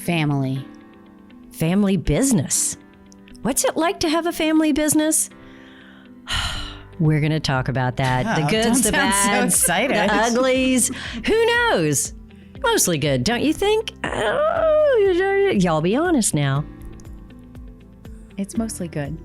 Family. Family business. What's it like to have a family business? We're going to talk about that. The goods, the bads, so excited. the uglies. Who knows? Mostly good, don't you think? Oh, y'all be honest now. It's mostly good.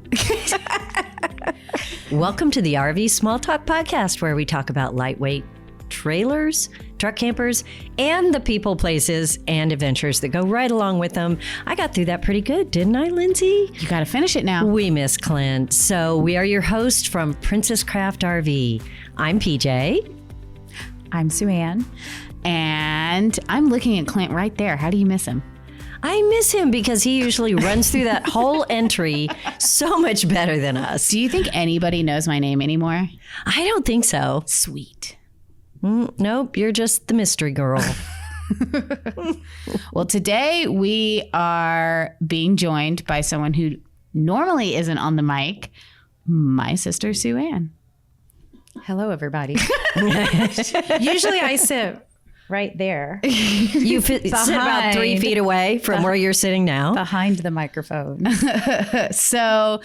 Welcome to the RV Small Talk Podcast, where we talk about lightweight trailers, truck campers, and the people, places, and adventures that go right along with them. I got through that pretty good, didn't I, Lindsay? You got to finish it now. We miss Clint. So we are your hosts from Princess Craft RV. I'm PJ. I'm Sue Ann. And I'm looking at Clint right there. How do you miss him? I miss him because he usually runs through that whole entry so much better than us. Do you think anybody knows my name anymore? I don't think so. Sweet. Nope, you're just the mystery girl. Well, today we are being joined by someone who normally isn't on the mic, my sister, Sue Ann. Hello, everybody. Usually I sit right there. You sit about 3 feet away from where you're sitting now. Behind the microphone. So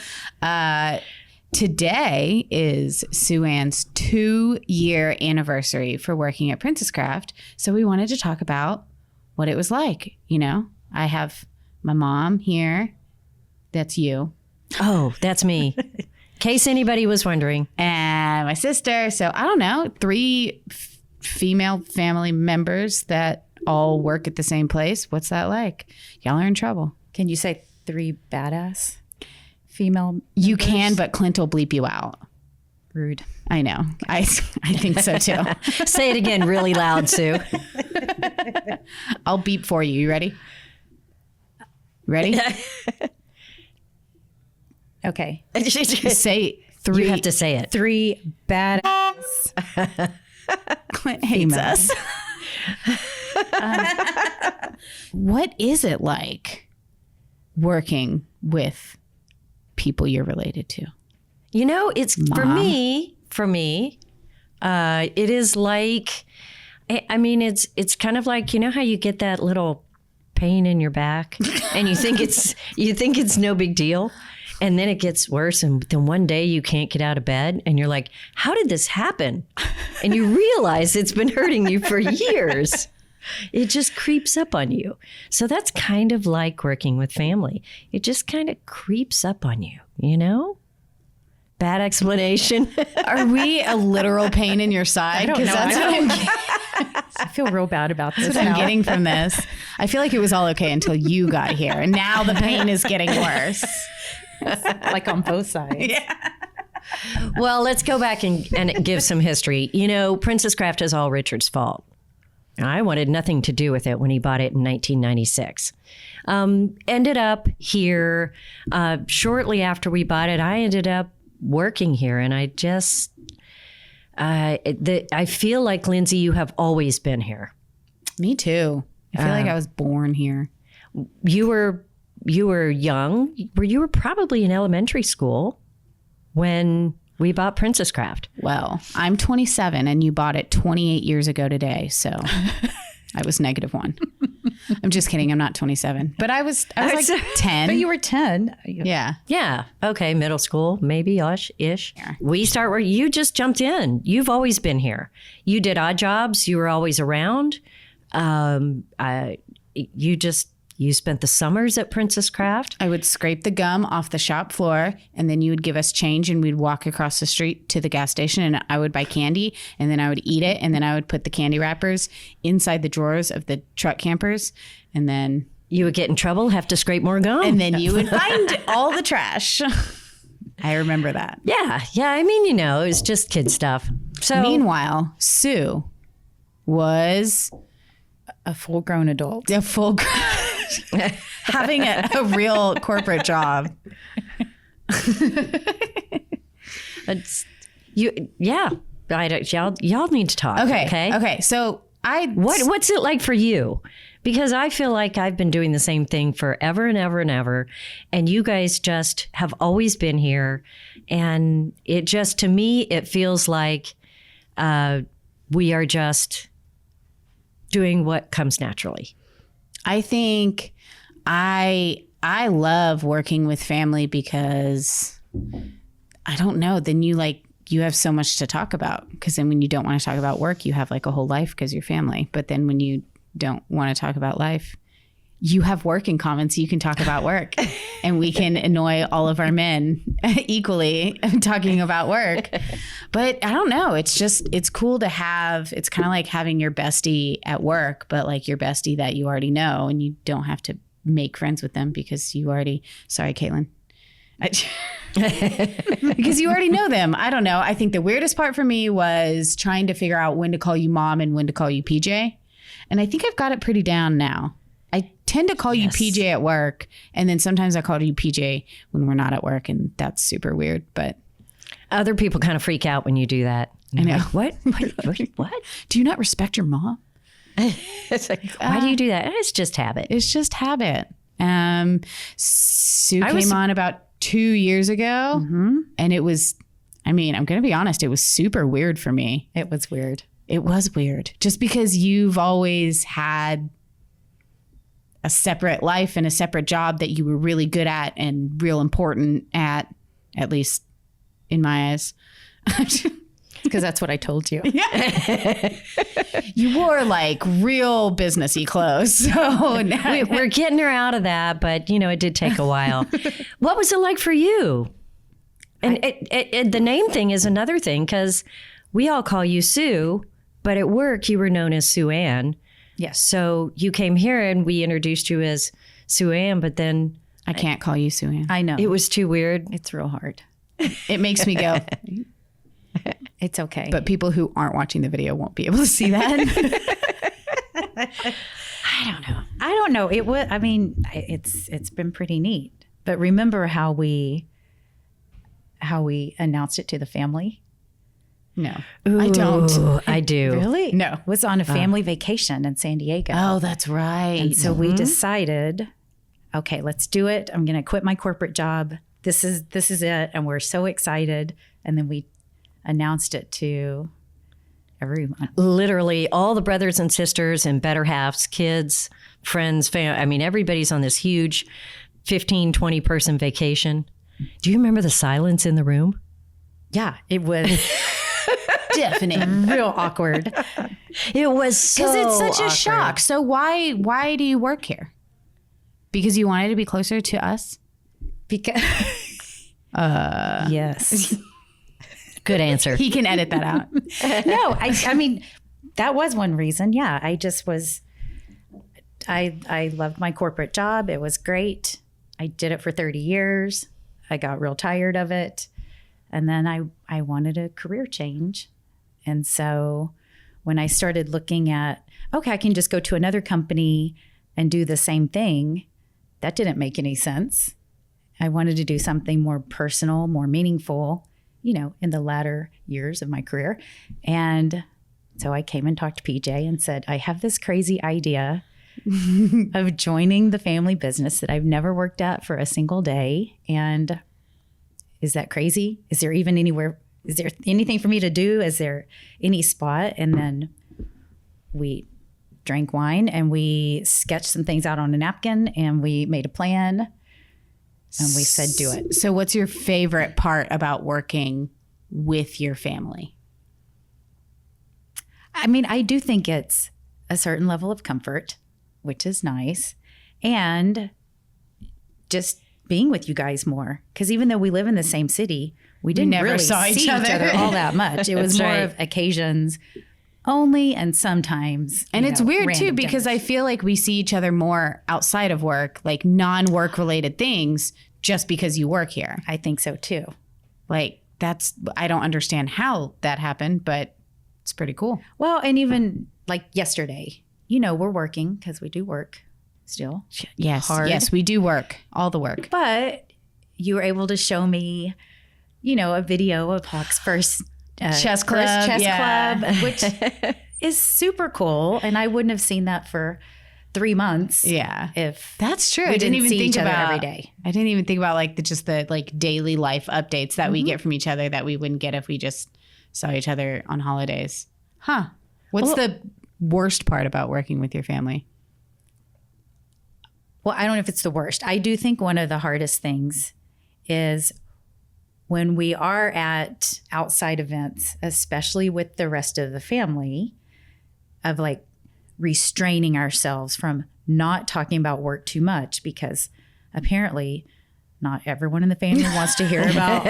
today is Sue Ann's 2-year anniversary for working at Princess Craft. So we wanted to talk about what it was like. You know, I have my mom here. That's you. Oh, that's me. In case anybody was wondering. And my sister. So I don't know, 3 female family members that all work at the same place. What's that like? Y'all are in trouble. Can you say 3 badass female members? You can, but Clint will bleep you out. Rude. I know. I think so too. Say it again really loud, Sue. I'll beep for you. You ready? Ready? Okay. Say 3. You have to say it. 3 badass. Clint hates us. What is it like working with people you're related to? You know, it's Mom. for me, it is like, I mean, it's kind of like, you know how you get that little pain in your back and you think it's no big deal. And then it gets worse. And then one day you can't get out of bed and you're like, how did this happen? And you realize it's been hurting you for years. It just creeps up on you. So that's kind of like working with family. It just kind of creeps up on you, you know? Bad explanation. Are we a literal pain in your side? I don't know. That's I feel real bad about this what I'm now. getting from this. I feel like it was all okay until you got here. And now the pain is getting worse. Like on both sides. Yeah. Well, let's go back and give some history. You know, Princess Craft is all Richard's fault. I wanted nothing to do with it when he bought it in 1996. Ended up here shortly after we bought it. I ended up working here, and I just, I feel like, Lindsay, you have always been here. Me too. I feel like I was born here. You were young. You were probably in elementary school when we bought Princess Craft. Well, I'm 27 and you bought it 28 years ago today. So I was -1. I'm just kidding. I'm not 27, but I was like 10. But you were 10. Yeah. Yeah. Okay. Middle school, maybe ish. Yeah. We start where you just jumped in. You've always been here. You did odd jobs. You were always around. You spent the summers at Princess Craft. I would scrape the gum off the shop floor and then you would give us change and we'd walk across the street to the gas station and I would buy candy and then I would eat it and then I would put the candy wrappers inside the drawers of the truck campers and then You would get in trouble, have to scrape more gum. and then you would find all the trash. I remember that. Yeah. I mean, you know, it's just kid stuff. So Meanwhile, Sue was A full-grown adult. a full having a real corporate job. it's you. Yeah. Y'all need to talk. Okay. So What's it like for you? Because I feel like I've been doing the same thing forever and ever and ever. And you guys just have always been here. And it just, to me, it feels like we are just doing what comes naturally. I think I love working with family because I don't know. Then you have so much to talk about, because then when you don't want to talk about work, you have like a whole life because you're family. But then when you don't want to talk about life, you have work in common, so you can talk about work, and we can annoy all of our men equally talking about work. But I don't know. It's cool to have. It's kind of like having your bestie at work, but like your bestie that you already know, and you don't have to make friends with them because you already. Sorry, Caitlin. Because you already know them. I don't know. I think the weirdest part for me was trying to figure out when to call you mom and when to call you PJ, and I think I've got it pretty down now. I tend to call you PJ at work, and then sometimes I call you PJ when we're not at work, and that's super weird. But other people kind of freak out when you do that. I know. Like, what? Do you not respect your mom? It's like, why do you do that? It's just habit. It's just habit. Sue came on about 2 years ago, and it was, I'm going to be honest, it was super weird for me. It was weird. It was weird. Just because you've always had a separate life and a separate job that you were really good at and real important at least in my eyes. Because that's what I told you. Yeah. You wore like real businessy clothes. So we're getting her out of that, but it did take a while. What was it like for you? And the name thing is another thing, because we all call you Sue, but at work you were known as Sue Ann. Yes. So you came here and we introduced you as Sue Ann, but then I can't call you Sue Ann. I know. It was too weird. It's real hard. It makes me go. It's okay. But people who aren't watching the video won't be able to see that. I don't know. It was. It's been pretty neat. But remember how we announced it to the family? No, Ooh, I don't. I do. Really? No. It was on a family vacation in San Diego. Oh, that's right. And so we decided, okay, let's do it. I'm going to quit my corporate job. This is it. And we're so excited. And then we announced it to everyone. Literally all the brothers and sisters and better halves, kids, friends, family. Everybody's on this huge 15, 20 person vacation. Do you remember the silence in the room? Yeah, it was definitely real awkward. It was so because it's such awkward. a shock. So why do you work here? Because you wanted to be closer to us? Because yes. Good answer. He can edit that out. No, I mean, that was one reason. Yeah, I just was, I loved my corporate job. It was great. I did it for 30 years. I got real tired of it. And then I wanted a career change. And so when I started looking at, okay, I can just go to another company and do the same thing, that didn't make any sense. I wanted to do something more personal, more meaningful, in the latter years of my career. And so I came and talked to PJ and said, I have this crazy idea of joining the family business that I've never worked at for a single day. And is that crazy? Is there even anywhere? Is there anything for me to do? Is there any spot? And then we drank wine and we sketched some things out on a napkin and we made a plan and we said, do it. So what's your favorite part about working with your family? I do think it's a certain level of comfort, which is nice. And just being with you guys more. Because even though we live in the same city, we didn't never really saw see each other all that much. It was That's more right. of occasions only, and sometimes. And it's weird too, random because dinners. I feel like we see each other more outside of work, like non-work related things, just because you work here. I think so too. Like I don't understand how that happened, but it's pretty cool. Well, and even like yesterday, we're working because we do work still. Yes. Hard. Yes, we do work, all the work. But you were able to show me, a video of Hawk's first Chess club, first chess yeah. club, which is super cool. And I wouldn't have seen that for 3 months. Yeah. If That's true. we I didn't even see think each other about every day. I didn't even think about like the daily life updates that we get from each other that we wouldn't get if we just saw each other on holidays. Huh. What's the worst part about working with your family? Well, I don't know if it's the worst. I do think one of the hardest things is when we are at outside events, especially with the rest of the family, of like restraining ourselves from not talking about work too much, because apparently not everyone in the family wants to hear about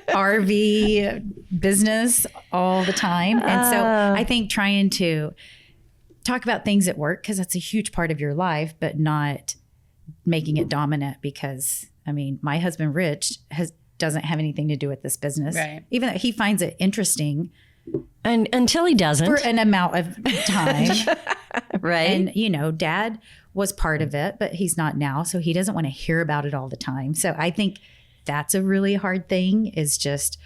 RV business all the time. And so I think trying to talk about things at work, because that's a huge part of your life, but not making it dominant, because I mean, my husband, Rich, doesn't have anything to do with this business. Right. Even though he finds it interesting. And until he doesn't. For an amount of time. Right. And, you know, Dad was part of it, but he's not now. So he doesn't want to hear about it all the time. So I think that's a really hard thing, is just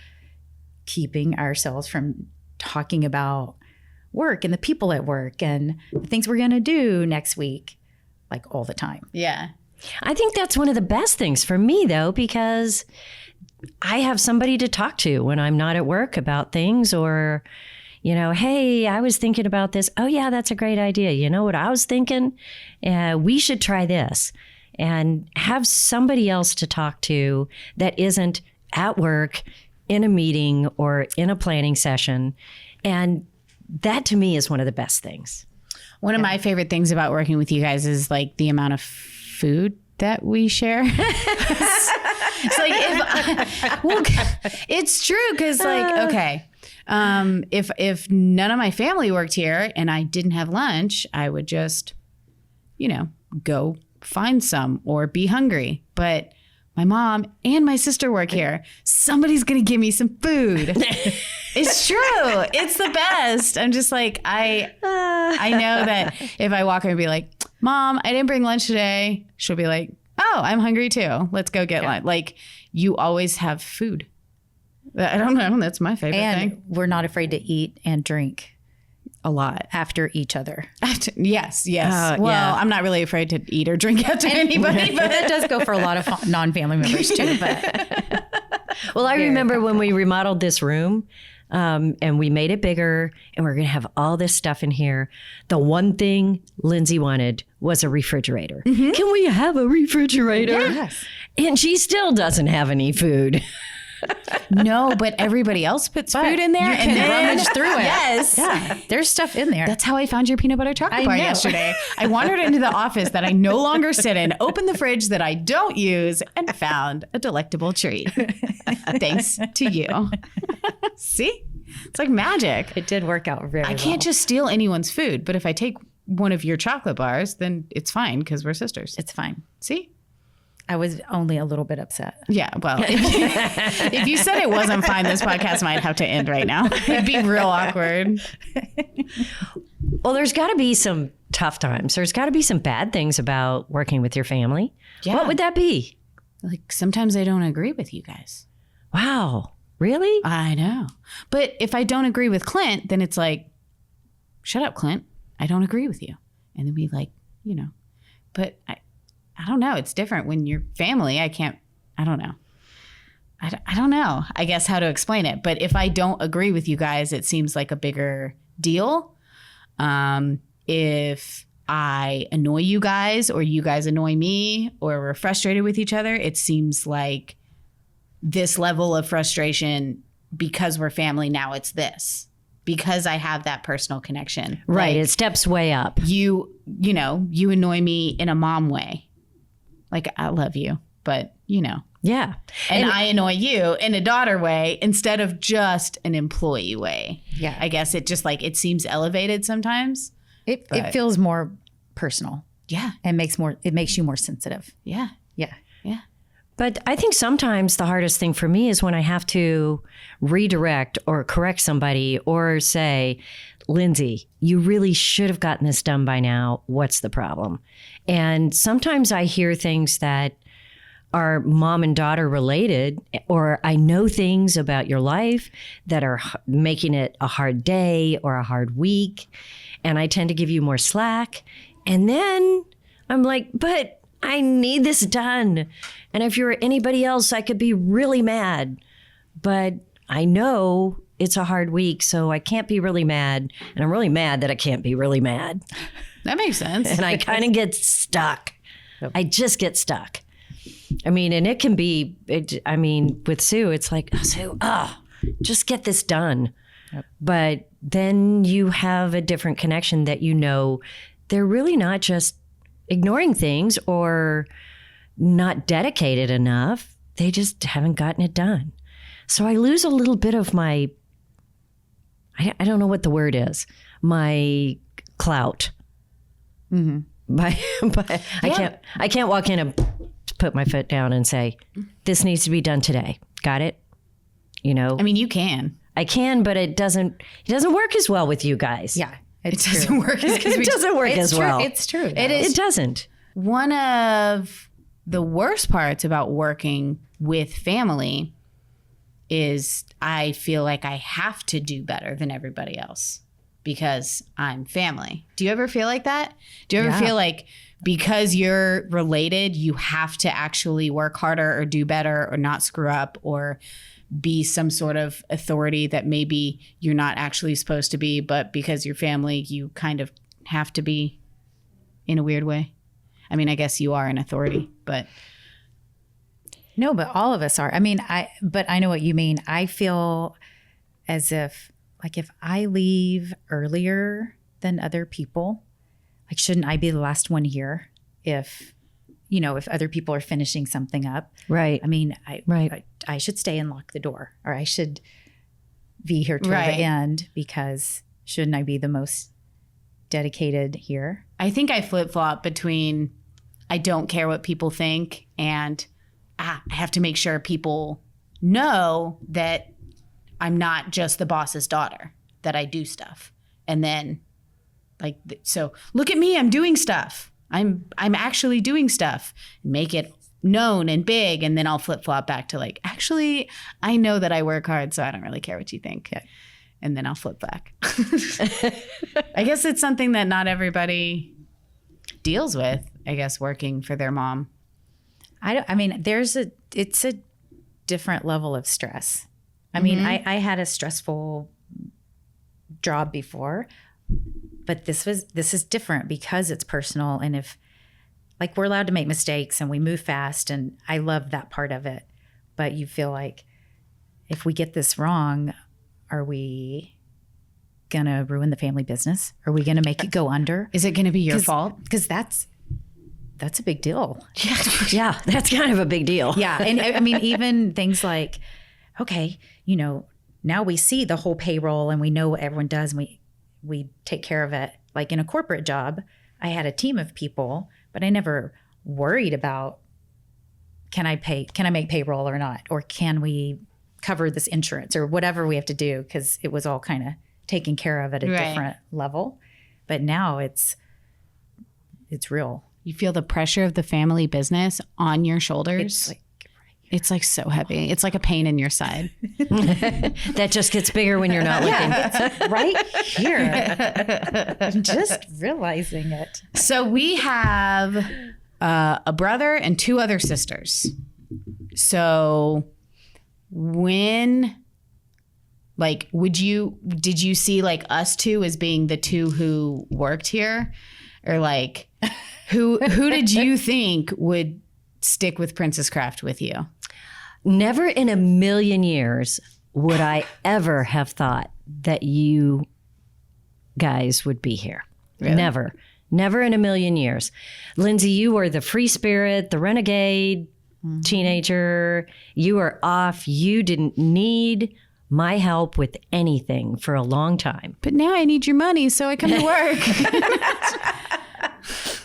keeping ourselves from talking about work and the people at work and the things we're going to do next week, like all the time. Yeah. I think that's one of the best things for me, though, because I have somebody to talk to when I'm not at work about things, or, you know, hey, I was thinking about this. Oh, yeah, that's a great idea. You know what I was thinking? We should try this, and have somebody else to talk to that isn't at work, in a meeting, or in a planning session. And that to me is one of the best things. One of my favorite things about working with you guys is like the amount of food that we share. It's like, it's true. Cause like, okay. If none of my family worked here and I didn't have lunch, I would just, you know, go find some or be hungry. But my mom and my sister work here. Somebody's going to give me some food. It's true. It's the best. I'm just like, I know that if I walk her and be like, Mom, I didn't bring lunch today, she'll be like, oh, I'm hungry too. Let's go get lunch. Like, you always have food. I don't know. That's my favorite thing. We're not afraid to eat and drink A lot. after each other. Yes. Well, yeah. I'm not really afraid to eat or drink after anybody, but That does go for a lot of non-family members too. But Well, I remember when we remodeled this room, and we made it bigger, and we're going to have all this stuff in here. The one thing Lindsay wanted was a refrigerator. Can we have a refrigerator? Yes. And she still doesn't have any food. no, but everybody else puts food in there you can and then rummage through it. Yes. Yeah, there's stuff in there. That's how I found your peanut butter chocolate I bar know. yesterday. I wandered into the office that I no longer sit in, opened the fridge that I don't use, and found a delectable treat. Thanks to you. See? It's like magic. It did work out very I can't just steal anyone's food, but if I take one of your chocolate bars, then it's fine because we're sisters. It's fine. See? I was only a little bit upset. Yeah, well, if you said it wasn't fine, this podcast might have to end right now. It'd be real awkward. Well, there's got to be some tough times. There's got to be some bad things about working with your family. Yeah. What would that be? Like, sometimes I don't agree with you guys. Wow. Really? I know. But if I don't agree with Clint, then it's like, shut up, Clint. I don't agree with you. And then we like, you know, but I don't know. It's different when you're family. I don't know. I don't know, I guess, how to explain it. But if I don't agree with you guys, it seems like a bigger deal. If I annoy you guys or you guys annoy me or we're frustrated with each other, it seems like this level of frustration because we're family. Now it's this. Because I have that personal connection. Right. Like, It steps way up. you know, you annoy me in a mom way. Like, I love you, but you know. Yeah. And I annoy you in a daughter way instead of just an employee way. Yeah. I guess it just like, it seems elevated sometimes. It feels more personal. Yeah. And it makes you more sensitive. Yeah. Yeah. Yeah. But I think sometimes the hardest thing for me is when I have to redirect or correct somebody or say, Lindsay, you really should have gotten this done by now. What's the problem? And sometimes I hear things that are mom and daughter related, or I know things about your life that are making it a hard day or a hard week. And I tend to give you more slack. And then I'm like, but I need this done. And if you're anybody else, I could be really mad. But I know it's a hard week, so I can't be really mad. And I'm really mad that I can't be really mad. That makes sense. And I kind of get stuck. I just get stuck. I mean, and it can be, with Sue, it's like, oh, Sue, just get this done. Yep. But then you have a different connection that they're really not just ignoring things or not dedicated enough. They just haven't gotten it done. So I lose a little bit of my, I don't know what the word is, my clout. Mm-hmm. But I can't walk in and put my foot down and say, this needs to be done today. Got it? I mean, you can. I can, but it doesn't work as well with you guys. Yeah. It doesn't work as well. It's true. It doesn't. One of the worst parts about working with family is I feel like I have to do better than everybody else because I'm family. Do you ever feel like that? Do you ever feel like because you're related, you have to actually work harder or do better or not screw up or be some sort of authority that maybe you're not actually supposed to be, but because you're family, you kind of have to be in a weird way? I mean, I guess you are an authority, but... No, but all of us are. I mean, but I know what you mean. I feel as if I leave earlier than other people, shouldn't I be the last one here if other people are finishing something up? Right. I mean, I should stay and lock the door, or I should be here till the end because shouldn't I be the most dedicated here? I think I flip-flop between I don't care what people think and I have to make sure people know that I'm not just the boss's daughter, that I do stuff. And then so look at me, I'm doing stuff. I'm actually doing stuff. Make it known and big. And then I'll flip-flop back to actually, I know that I work hard, so I don't really care what you think. Yeah. And then I'll flip back. I guess it's something that not everybody deals with, I guess, working for their mom. It's a different level of stress. I mean, I had a stressful job before, but this is different because it's personal. And if we're allowed to make mistakes and we move fast, and I love that part of it, but you feel like if we get this wrong, are we going to ruin the family business? Are we going to make it go under? Is it going to be your fault? Because that's a big deal. Yeah, that's kind of a big deal. Yeah. And I mean, even things like, okay, now we see the whole payroll and we know what everyone does and we take care of it. Like in a corporate job, I had a team of people, but I never worried about can I make payroll or not? Or can we cover this insurance or whatever we have to do? Because it was all kind of taken care of at a different level. But now it's real. You feel the pressure of the family business on your shoulders. It's so heavy. It's like a pain in your side. That just gets bigger when you're not looking. It's right here. I'm just realizing it. So we have a brother and two other sisters. So when, did you see us two as being the two who worked here? Or who did you think would stick with Princess Craft with you? Never in a million years would I ever have thought that you guys would be here. Really? Never in a million years. Lindsay, you were the free spirit, the renegade teenager. You were off. You didn't need my help with anything for a long time. But now I need your money, so I come to work.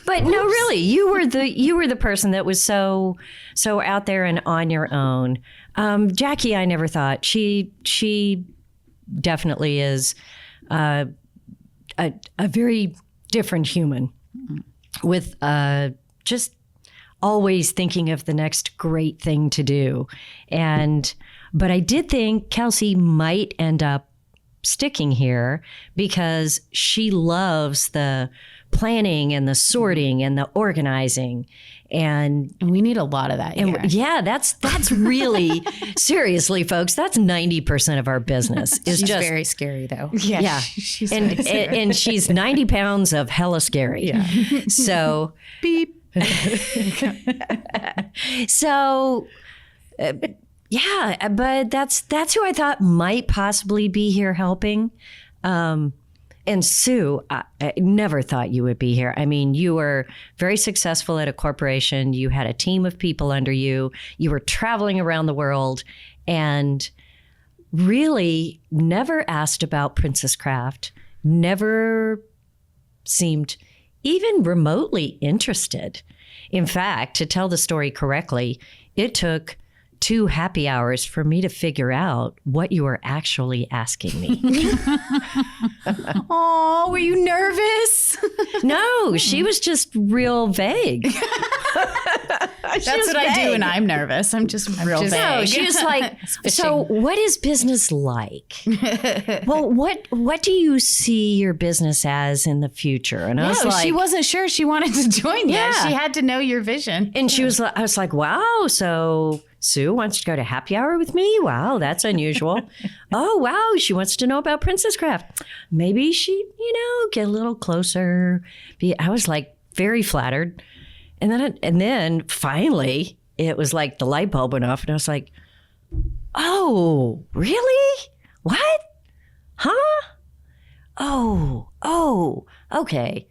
But no, really, you were the person that was so out there and on your own. Jackie, I never thought she definitely is a very different human with just always thinking of the next great thing to do. But I did think Kelsey might end up sticking here because she loves the planning and the sorting and the organizing. And we need a lot of that here. Yeah, that's really, seriously, folks, that's 90% of our business. She's just very scary, though. Yeah. And she's 90 pounds of hella scary. Yeah. So, beep. So, yeah, but that's who I thought might possibly be here helping. And Sue, I never thought you would be here. I mean, you were very successful at a corporation. You had a team of people under you. You were traveling around the world and really never asked about Princess Craft, never seemed even remotely interested. In fact, to tell the story correctly, it took 2 happy hours for me to figure out what you were actually asking me. Oh, were you nervous? No, she was just real vague. That's what I do when I'm nervous. I'm just real vague. No, she was like, so what is business like? Well, what do you see your business as in the future? And I was like, she wasn't sure she wanted to join you. Yeah. She had to know your vision. and she was like, I was like, wow, so Sue wants to go to happy hour with me? Wow, that's unusual. Oh, wow, she wants to know about Princess Craft. Maybe she, get a little closer. I was like very flattered. And then finally, it was like the light bulb went off and I was like, oh, really? What? Huh? Oh, okay.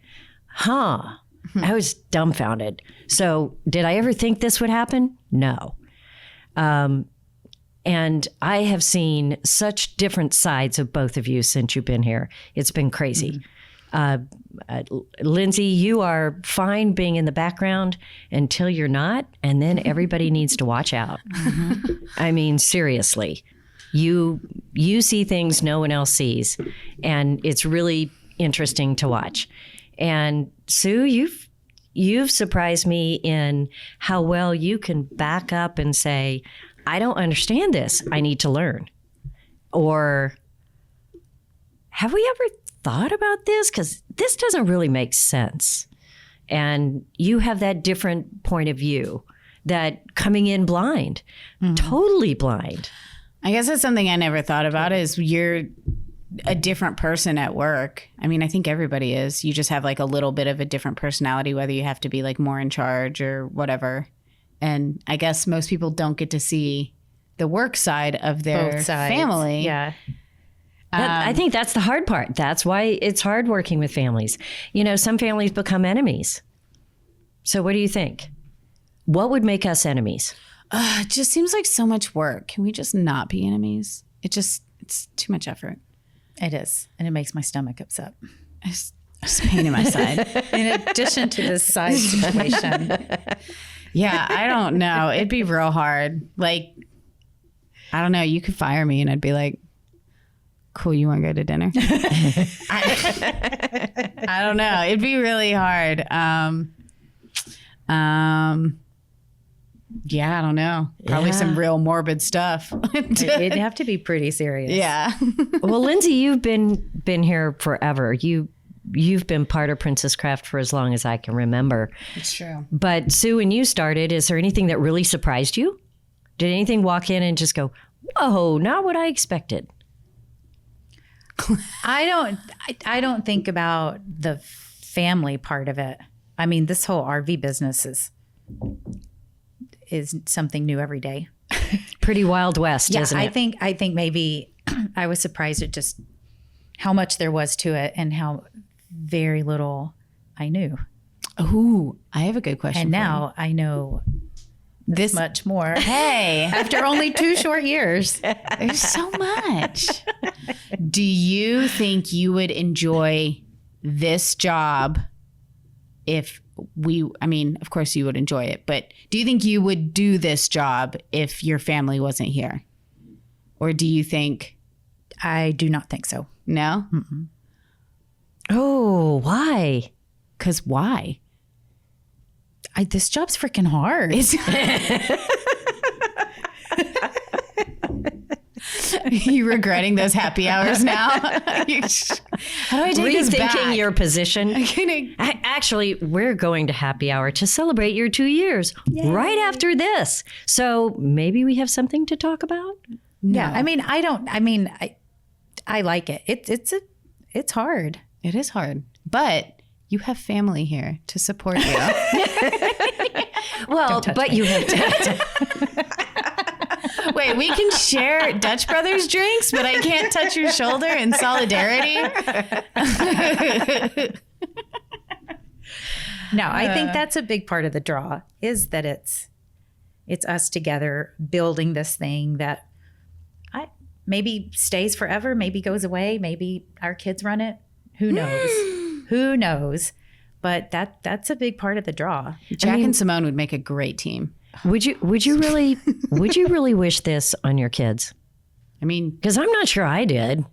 Huh. I was dumbfounded. So did I ever think this would happen? No. And I have seen such different sides of both of you since you've been here. It's been crazy. Lindsay, you are fine being in the background until you're not, and then everybody needs to watch out. I mean, seriously, you see things no one else sees, and it's really interesting to watch. And Sue, you've surprised me in how well you can back up and say, I don't understand this. I need to learn. Or have we ever thought about this? Because this doesn't really make sense. And you have that different point of view, that coming in blind, totally blind. I guess that's something I never thought about is you're a different person at work. I mean, I think everybody is. You just have like a little bit of a different personality, whether you have to be like more in charge or whatever. And I guess most people don't get to see the work side of their Both sides. family. Yeah. I think that's the hard part. That's why it's hard working with families. Some families become enemies. So what do you think? What would make us enemies? It just seems like so much work. Can we just not be enemies? It's too much effort. It is. And it makes my stomach upset. It's pain in my side. In addition to this size situation. Yeah, I don't know. It'd be real hard. Like, I don't know. You could fire me and I'd be like, cool, you want to go to dinner? I don't know. It'd be really hard. Yeah, I don't know. Probably some real morbid stuff. It'd have to be pretty serious. Yeah. Well, Lindsay, you've been here forever. You've been part of Princess Craft for as long as I can remember. It's true. But Sue, when you started, is there anything that really surprised you? Did anything walk in and just go, whoa, not what I expected? I don't think about the family part of it. I mean, this whole RV business is something new every day. Pretty Wild West, isn't it? I think maybe I was surprised at just how much there was to it and how very little I knew. Ooh, I have a good question. And now I know this much more. Hey, After only 2 short years. there's so much. Do you think you would enjoy this job if of course you would enjoy it, but do you think you would do this job if your family wasn't here? Or do you think? I do not think so. No? Mm-mm. Oh, why? Because why? This job's freaking hard. You regretting those happy hours now? How do I take this back? Rethinking your position. Actually, we're going to happy hour to celebrate your 2 years right after this. So maybe we have something to talk about? No. Yeah. I like it. It's hard. It is hard. But You have family here to support you. Well, but you have to. Wait, we can share Dutch Brothers drinks, but I can't touch your shoulder in solidarity? No, I think that's a big part of the draw is that it's us together building this thing that maybe stays forever, maybe goes away, maybe our kids run it. Who knows? Who knows? But that's a big part of the draw. Jack and Simone would make a great team. Would you really wish this on your kids? I mean, Because I'm not sure I did.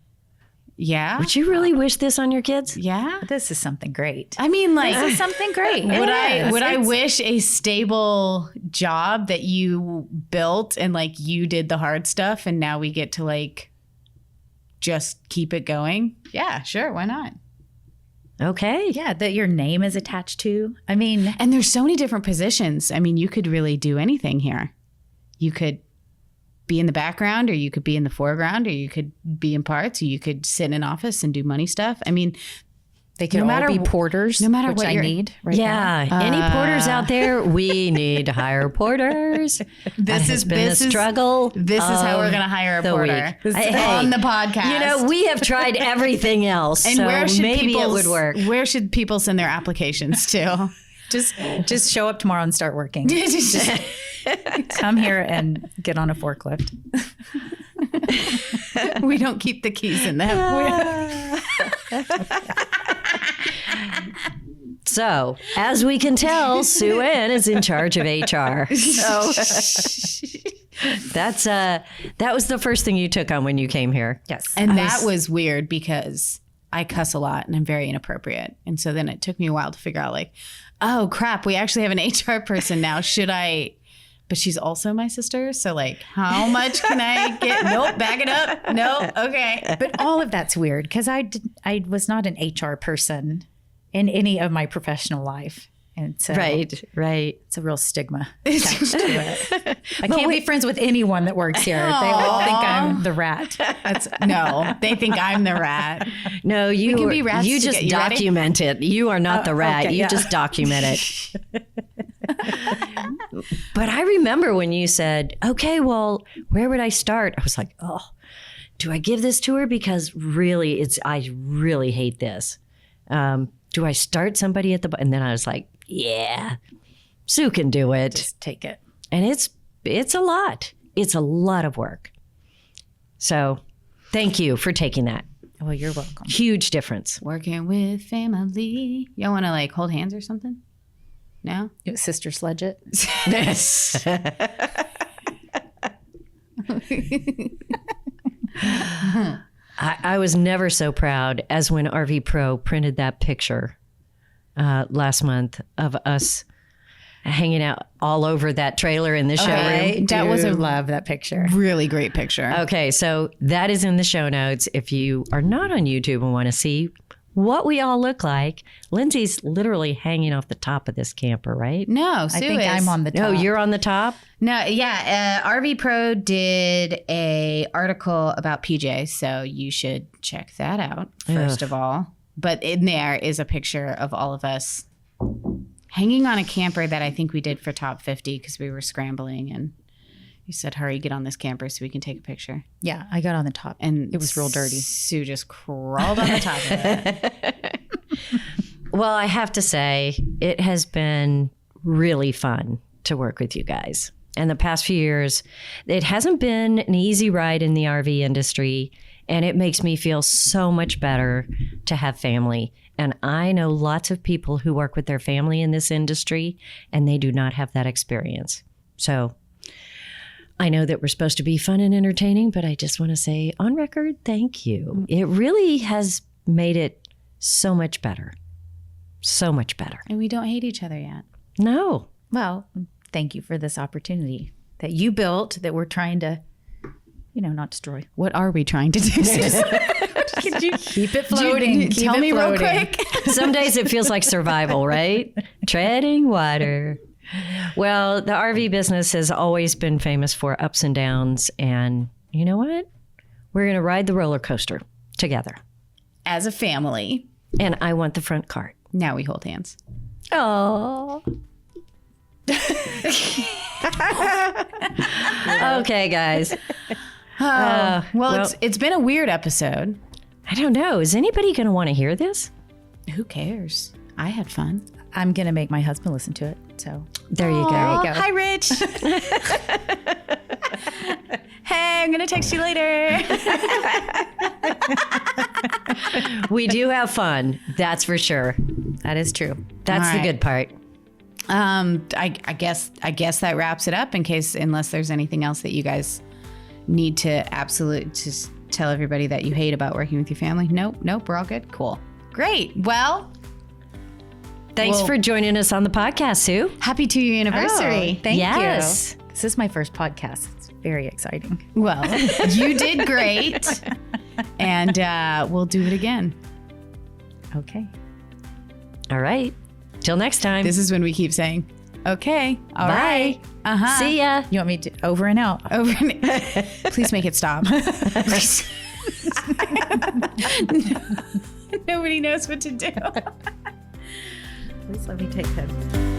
yeah. Would you really wish this on your kids? Yeah. This is something great. I mean, like, This is something great. would I It's- wish a stable job that you built and like you did the hard stuff and now we get to like just keep it going? Yeah, sure. Why not? Okay. Yeah, that your name is attached to. I mean, And there's so many different positions. I mean, you could really do anything here. You could be in the background or you could be in the foreground or you could be in parts or you could sit in an office and do money stuff. I mean, they could no all matter be wh- porters, no matter which what I you're- need right now. Yeah. Any porters out there? We need to hire porters. That has been a struggle. This is how we're of going to hire a the porter week. This is Hey, on the podcast. You know, we have tried everything else, and so where should maybe it people's- would work. Where should people send their applications to? Just show up tomorrow and start working. Come here and get on a forklift. We don't keep the keys in them. So, as we can tell, Sue Ann is in charge of HR. So that was the first thing you took on when you came here. Yes. And that was weird because I cuss a lot and I'm very inappropriate. And so then it took me a while to figure out like, oh crap, we actually have an HR person now. Should I? But she's also my sister. So like, how much can I get? Nope, back it up. No, okay. But all of that's weird because I was not an HR person in any of my professional life. And so Right. it's a real stigma attached to it. I can't be friends with anyone that works here. They all think I'm the rat. No, they think I'm the rat. No, you can be rats you just together. You ready? document it. You are not the rat. okay, You yeah. just document it. But I remember when you said, okay, well, where would I start? I was like, oh, do I give this to her? Because really, I really hate this. Do I start somebody at the, and then I was like, yeah, Sue can do it. Just take it. And it's a lot. It's a lot of work. So thank you for taking that. Well, you're welcome. Huge difference. Working with family. Y'all want to like hold hands or something? No? Sister sledge it. I was never so proud as when RV Pro printed that picture last month of us hanging out all over that trailer in the showroom. That was a love that picture. really great picture. Okay, so that is in the show notes. If you are not on YouTube and want to see what we all look like, Lindsay's literally hanging off the top of this camper, right? No, Sue I think is. I'm on the top. No, you're on the top? No, yeah. RV Pro did a article about PJ, so you should check that out first of all. But in there is a picture of all of us hanging on a camper that I think we did for Top 50 because we were scrambling and you said, hurry, get on this camper so we can take a picture. Yeah, I got on the top. And it was real dirty. Sue just crawled on the top of it. Well, I have to say, it has been really fun to work with you guys. And the past few years, it hasn't been an easy ride in the RV industry. And it makes me feel so much better to have family. And I know lots of people who work with their family in this industry, and they do not have that experience. So I know that we're supposed to be fun and entertaining, but I just want to say on record, thank you. It really has made it so much better. So much better. And we don't hate each other yet. No. Well, thank you for this opportunity that you built that we're trying to, not destroy. What are we trying to do? Could you keep it floating? Keep Tell it me floating. real quick. Some days it feels like survival, right? Treading water. Well, the RV business has always been famous for ups and downs. And you know what? We're going to ride the roller coaster together. As a family. And I want the front cart. Now we hold hands. Oh. Okay, guys. Well, it's been a weird episode. I don't know. Is anybody going to want to hear this? Who cares? I had fun. I'm going to make my husband listen to it. So There you go. Hi, Rich. Hey, I'm going to text you later. We do have fun. That's for sure. that is true. That's All the right. good part. I guess that wraps it up unless there's anything else that you guys need to absolutely just tell everybody that you hate about working with your family. Nope. We're all good. Cool. Great. Well, Thanks for joining us on the podcast, Sue. happy 2-year anniversary. Thank Yes. you. This is my first podcast. It's very exciting. Well, you did great. And we'll do it again. Okay. All right. Till next time. This is when we keep saying, okay, all right. Bye. See ya. You want me to over and out? Over. Please make it stop. Please. Nobody knows what to do. Please let me take this.